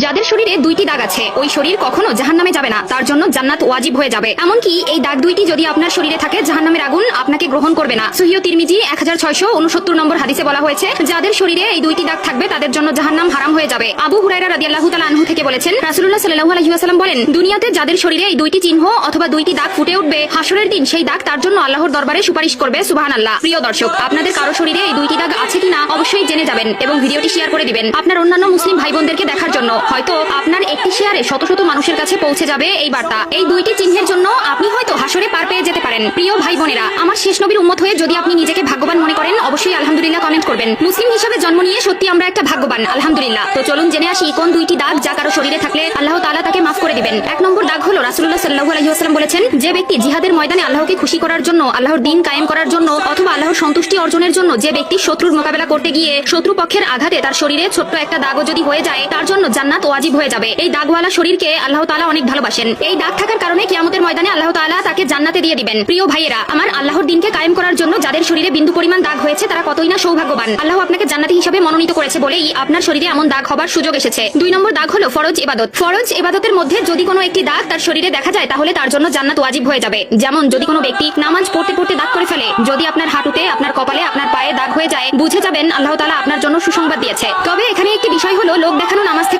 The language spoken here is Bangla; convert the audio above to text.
যাদের শরীরে দুইটি দাগ আছে ওই শরীর কখনো জাহান্নামে যাবে না, তার জন্য জান্নাত ওয়াজিব হয়ে যাবে। এমনকি এই দাগ দুইটি যদি আপনার শরীরে থাকে জাহান্নামের আগুন আপনাকে গ্রহণ করবে না। সহিহ তিরমিজি 1669 নম্বর হাদিসে বলা হয়েছে, যাদের শরীরে এই দুইটি দাগ থাকবে তাদের জন্য জাহান্নাম হারাম হয়ে যাবে। আবু হুরায়রা রাদিয়াল্লাহু তাআলা আনহু থেকে বলেছেন, রাসূলুল্লাহ সাল্লাল্লাহু আলাইহি ওয়াসাল্লাম বলেন, দুনিয়াতে যাদের শরীরে এই দুইটি চিহ্ন অথবা দুইটি দাগ ফুটে উঠবে, হাসরের দিন সেই দাগ তার জন্য আল্লাহর দরবারে সুপারিশ করবে। সুবহানাল্লাহ। প্রিয় দর্শক, আপনাদের কারো শরীরে এই দুইটি দাগ আছে কিনা অবশ্যই জেনে যাবেন এবং ভিডিওটি শেয়ার করে দিবেন আপনার অন্যান্য মুসলিম ভাই বোনদেরকে দেখার জন্য। হয়তো আপনার একটি শেয়ারে শত শত মানুষের কাছে পৌঁছে যাবে এই বার্তা। এই দুইটি চিহ্নের জন্য আপনি হয়তো হাসরে পার পেয়ে যেতে পারেন। প্রিয় ভাই বোনেরা, আমার শেষ নবীর উম্মত হয়ে যদি আপনি নিজেকে ভাগ্যবান মনে করেন অবশ্যই আলহামদুলিল্লাহ কমেন্ট করবেন। মুসলিম হিসেবে জন্ম নিয়ে সত্যি আমরা একটা ভাগ্যবান, আলহামদুলিল্লাহ। তো চলুন জেনে আসি কোন দুইটি দাগ যা কারো শরীরে থাকলে আল্লাহ তাআলা তাকে মাফ করে দিবেন। এক নম্বর দাগ হলো, রাসূলুল্লাহ সাল্লাল্লাহু আলাইহি ওয়াসাল্লাম বলেছেন, যে ব্যক্তি জিহাদের ময়দানে আল্লাহকে খুশি করার জন্য, আল্লাহর দ্বীন কায়েম করার জন্য অথবা আল্লাহর সন্তুষ্টি অর্জনের জন্য যে ব্যক্তি শত্রুর মোকাবেলা করতে গিয়ে শত্রুপক্ষের আঘাতে তার শরীরে ছোট্ট একটা দাগও যদি হয়ে যায় তার জন্য জান্নাত ওয়াজিব হয়ে যাবে। এই দাগওয়ালা শরীরকে আল্লাহ তাআলা অনেক ভালোবাসেন। এই দাগ থাকার কারণে কিয়ামতের ময়দানে আল্লাহ তাআলা তাকে জান্নাতে দিয়ে দিবেন। প্রিয় ভাইয়েরা আমার, আল্লাহর দ্বীনকে কায়েম করার জন্য যাদের শরীরে বিন্দু পরিমাণ দাগ হয়েছে তারা কতই না সৌভাগ্যবান। আল্লাহ আপনাকে জান্নাতি হিসেবে মনোনীত করেছে বলেই আপনার শরীরে এমন দাগ হবার সুযোগ এসেছে। দুই নম্বর দাগ হলো ফরজ ইবাদত। ফরজ ইবাদতের মধ্যে যদি কোনো একটি দাগ তার শরীরে দেখা যায় তাহলে তার জন্য জান্নাত ওয়াজিব হয়ে যাবে। যেমন যদি কোনো ব্যক্তি নামাজ পড়তে পড়তে দাগ করে ফেলে, যদি আপনার হাঁটুতে, আপনার কপালে, আপনার পায়ে দাগ হয়ে যায়, বুঝে যাবেন আল্লাহ তাআলা আপনার জন্য সুসংবাদ দিয়েছে। তবে এখানে একটি বিষয় হলো, লোক দেখানো নামাজ থেকে